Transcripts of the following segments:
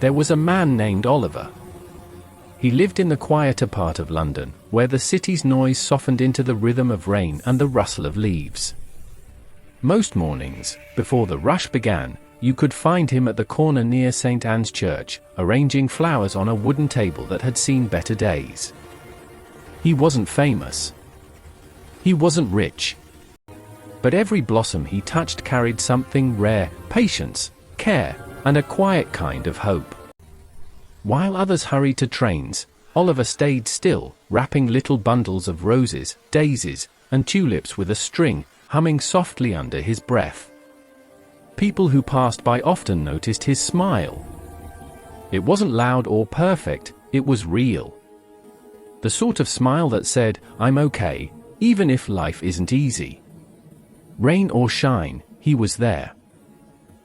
There was a man named Oliver. He lived in the quieter part of London, where the city's noise softened into the rhythm of rain and the rustle of leaves. Most mornings, before the rush began, you could find him at the corner near St. Anne's Church, arranging flowers on a wooden table that had seen better days. He wasn't famous. He wasn't rich. But every blossom he touched carried something rare: patience, care, and a quiet kind of hope. While others hurried to trains, Oliver stayed still, wrapping little bundles of roses, daisies, and tulips with a string, humming softly under his breath. People who passed by often noticed his smile. It wasn't loud or perfect, it was real. The sort of smile that said, "I'm okay, even if life isn't easy." Rain or shine, he was there.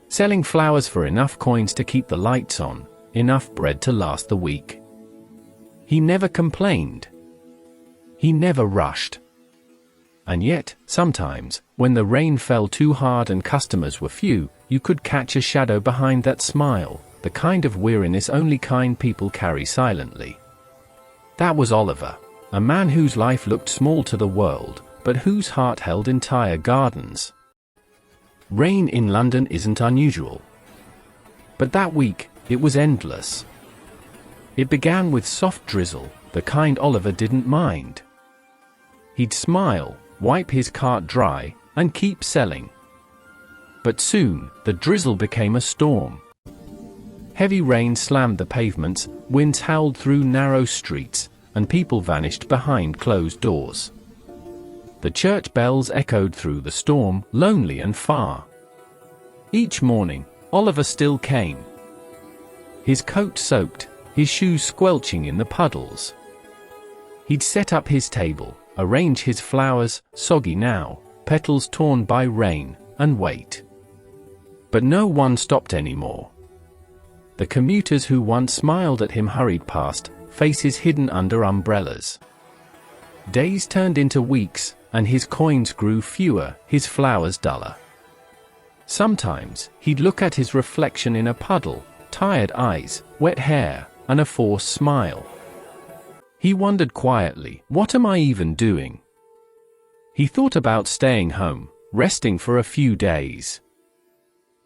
Selling flowers for enough coins to keep the lights on, enough bread to last the week. He never complained. He never rushed. And yet, sometimes, when the rain fell too hard and customers were few, you could catch a shadow behind that smile, the kind of weariness only kind people carry silently. That was Oliver, a man whose life looked small to the world, but whose heart held entire gardens. Rain in London isn't unusual. But that week, it was endless. It began with soft drizzle, the kind Oliver didn't mind. He'd smile, wipe his cart dry, and keep selling. But soon, the drizzle became a storm. Heavy rain slammed the pavements, winds howled through narrow streets, and people vanished behind closed doors. The church bells echoed through the storm, lonely and far. Each morning, Oliver still came. His coat soaked, his shoes squelching in the puddles. He'd set up his table, arrange his flowers, soggy now, petals torn by rain, and wait. But no one stopped anymore. The commuters who once smiled at him hurried past, faces hidden under umbrellas. Days turned into weeks, and his coins grew fewer, his flowers duller. Sometimes, he'd look at his reflection in a puddle, tired eyes, wet hair, and a forced smile. He wondered quietly, "What am I even doing?" He thought about staying home, resting for a few days.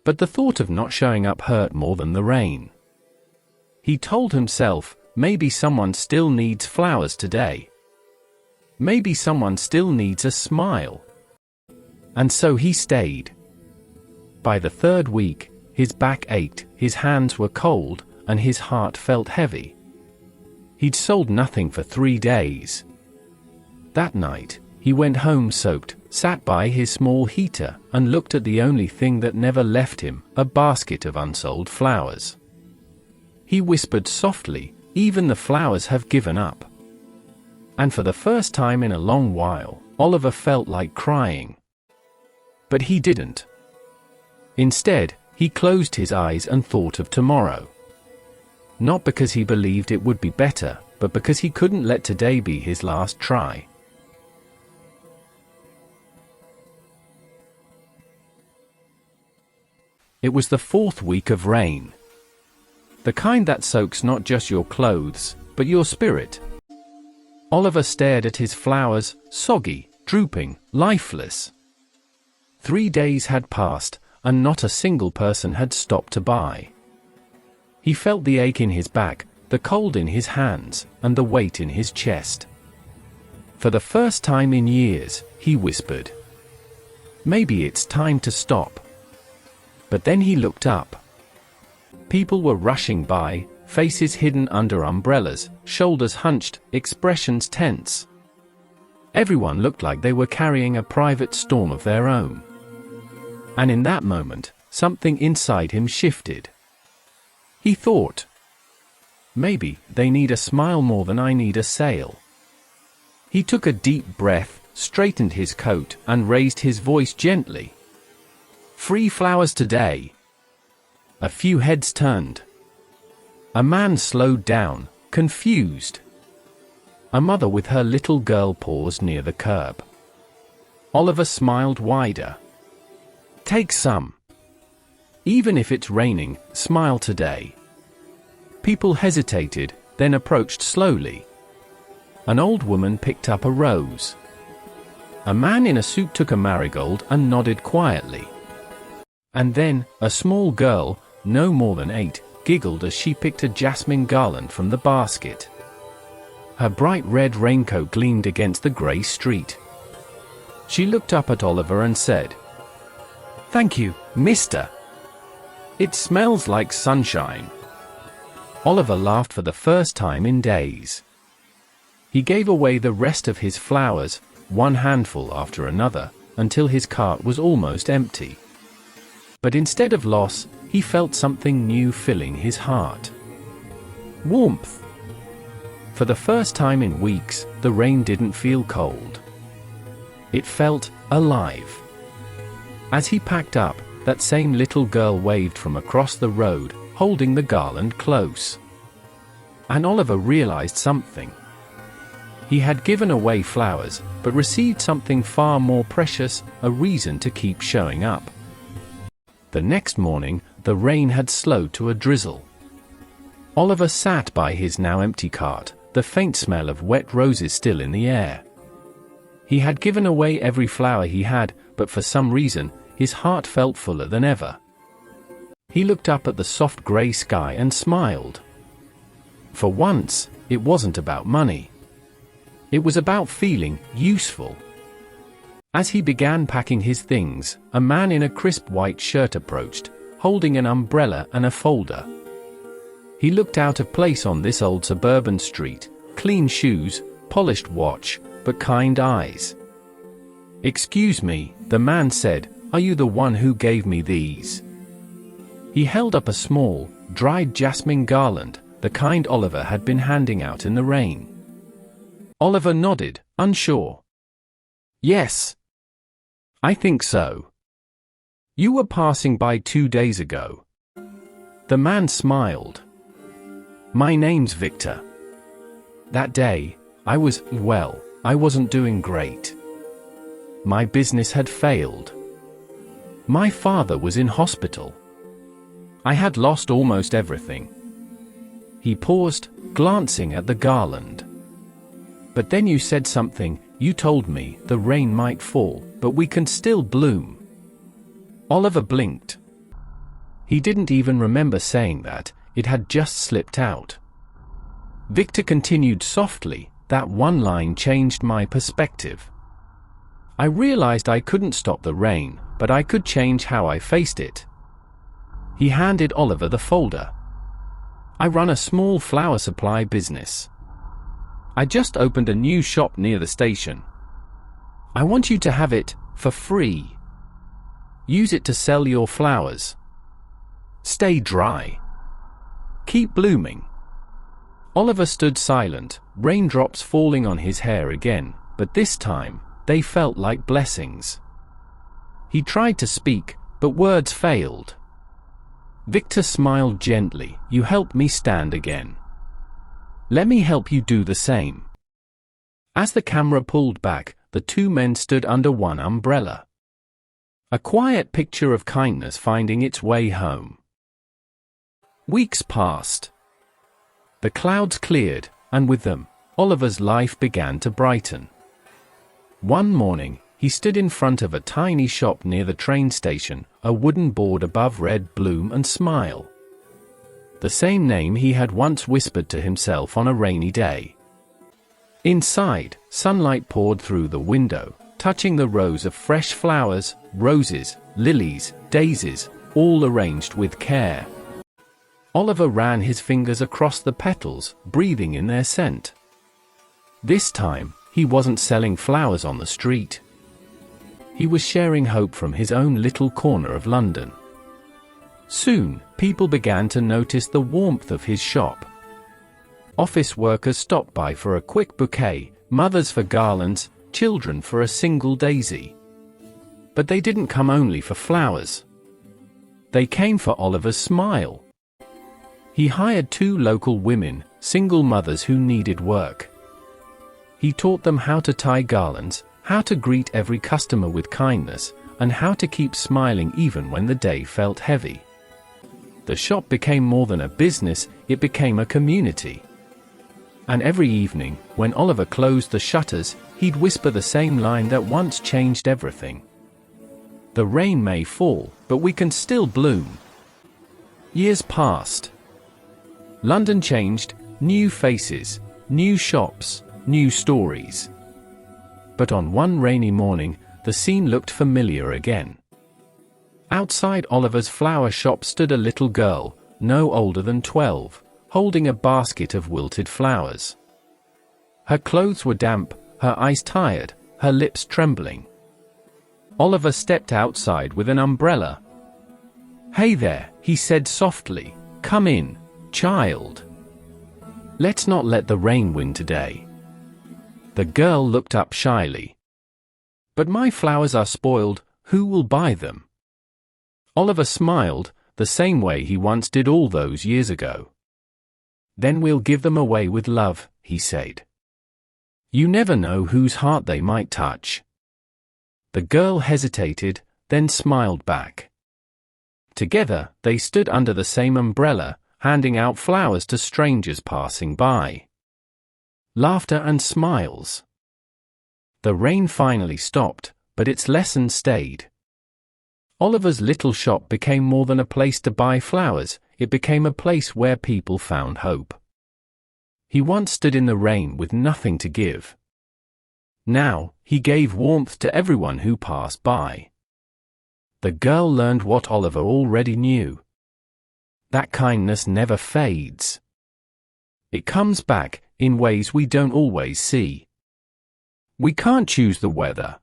But the thought of not showing up hurt more than the rain. He told himself, maybe someone still needs flowers today. Maybe someone still needs a smile. And so he stayed. By the third week, his back ached, his hands were cold, and his heart felt heavy. He'd sold nothing for 3 days. That night, he went home soaked, sat by his small heater, and looked at the only thing that never left him, a basket of unsold flowers. He whispered softly, "Even the flowers have given up." And for the first time in a long while, Oliver felt like crying. But he didn't. Instead, he closed his eyes and thought of tomorrow. Not because he believed it would be better, but because he couldn't let today be his last try. It was the 4th week of rain. The kind that soaks not just your clothes, but your spirit. Oliver stared at his flowers, soggy, drooping, lifeless. 3 days had passed, and not a single person had stopped to buy. He felt the ache in his back, the cold in his hands, and the weight in his chest. For the first time in years, he whispered, "Maybe it's time to stop." But then he looked up. People were rushing by, faces hidden under umbrellas, shoulders hunched, expressions tense. Everyone looked like they were carrying a private storm of their own. And in that moment, something inside him shifted. He thought, maybe they need a smile more than I need a sale. He took a deep breath, straightened his coat, and raised his voice gently. "Free flowers today." A few heads turned. A man slowed down, confused. A mother with her little girl paused near the curb. Oliver smiled wider. "Take some. Even if it's raining, smile today." People hesitated, then approached slowly. An old woman picked up a rose. A man in a suit took a marigold and nodded quietly. And then, a small girl, no more than 8, giggled as she picked a jasmine garland from the basket. Her bright red raincoat gleamed against the grey street. She looked up at Oliver and said, "Thank you, mister. It smells like sunshine." Oliver laughed for the first time in days. He gave away the rest of his flowers, one handful after another, until his cart was almost empty. But instead of loss, he felt something new filling his heart. Warmth. For the first time in weeks, the rain didn't feel cold. It felt alive. As he packed up, that same little girl waved from across the road, holding the garland close. And Oliver realized something. He had given away flowers, but received something far more precious, a reason to keep showing up. The next morning, the rain had slowed to a drizzle. Oliver sat by his now empty cart, the faint smell of wet roses still in the air. He had given away every flower he had, but for some reason, his heart felt fuller than ever. He looked up at the soft grey sky and smiled. For once, it wasn't about money. It was about feeling useful. As he began packing his things, a man in a crisp white shirt approached, holding an umbrella and a folder. He looked out of place on this old suburban street, clean shoes, polished watch, but kind eyes. "Excuse me," the man said, "are you the one who gave me these?" He held up a small, dried jasmine garland, the kind Oliver had been handing out in the rain. Oliver nodded, unsure. "Yes. I think so. You were passing by 2 days ago." The man smiled. "My name's Victor. That day, I wasn't doing great. My business had failed. My father was in hospital. I had lost almost everything." He paused, glancing at the garland. "But then you said something, you told me the rain might fall, but we can still bloom." Oliver blinked. He didn't even remember saying that, it had just slipped out. Victor continued softly, "That one line changed my perspective. I realized I couldn't stop the rain, but I could change how I faced it." He handed Oliver the folder. "I run a small flower supply business. I just opened a new shop near the station. I want you to have it, for free. Use it to sell your flowers. Stay dry. Keep blooming." Oliver stood silent, raindrops falling on his hair again, but this time, they felt like blessings. He tried to speak, but words failed. Victor smiled gently. "You helped me stand again. Let me help you do the same." As the camera pulled back, the two men stood under one umbrella. A quiet picture of kindness finding its way home. Weeks passed. The clouds cleared, and with them, Oliver's life began to brighten. One morning, he stood in front of a tiny shop near the train station, a wooden board above read "Bloom and Smile." The same name he had once whispered to himself on a rainy day. Inside, sunlight poured through the window, touching the rows of fresh flowers, roses, lilies, daisies, all arranged with care. Oliver ran his fingers across the petals, breathing in their scent. This time, he wasn't selling flowers on the street. He was sharing hope from his own little corner of London. Soon, people began to notice the warmth of his shop. Office workers stopped by for a quick bouquet, mothers for garlands, children for a single daisy. But they didn't come only for flowers. They came for Oliver's smile. He hired 2 local women, single mothers who needed work. He taught them how to tie garlands, how to greet every customer with kindness, and how to keep smiling even when the day felt heavy. The shop became more than a business, it became a community. And every evening, when Oliver closed the shutters, he'd whisper the same line that once changed everything. The rain may fall, but we can still bloom. Years passed. London changed, new faces, new shops, new stories. But on one rainy morning, the scene looked familiar again. Outside Oliver's flower shop stood a little girl, no older than 12, holding a basket of wilted flowers. Her clothes were damp, her eyes tired, her lips trembling. Oliver stepped outside with an umbrella. "Hey there," he said softly. "Come in, child. Let's not let the rain win today." The girl looked up shyly. "But my flowers are spoiled, who will buy them?" Oliver smiled, the same way he once did all those years ago. "Then we'll give them away with love," he said. "You never know whose heart they might touch." The girl hesitated, then smiled back. Together, they stood under the same umbrella, handing out flowers to strangers passing by. Laughter and smiles. The rain finally stopped, but its lesson stayed. Oliver's little shop became more than a place to buy flowers, it became a place where people found hope. He once stood in the rain with nothing to give. Now, he gave warmth to everyone who passed by. The girl learned what Oliver already knew. That kindness never fades. It comes back, in ways we don't always see. We can't choose the weather.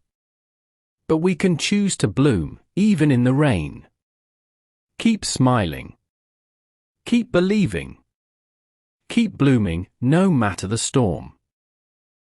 But we can choose to bloom, even in the rain. Keep smiling. Keep believing. Keep blooming, no matter the storm.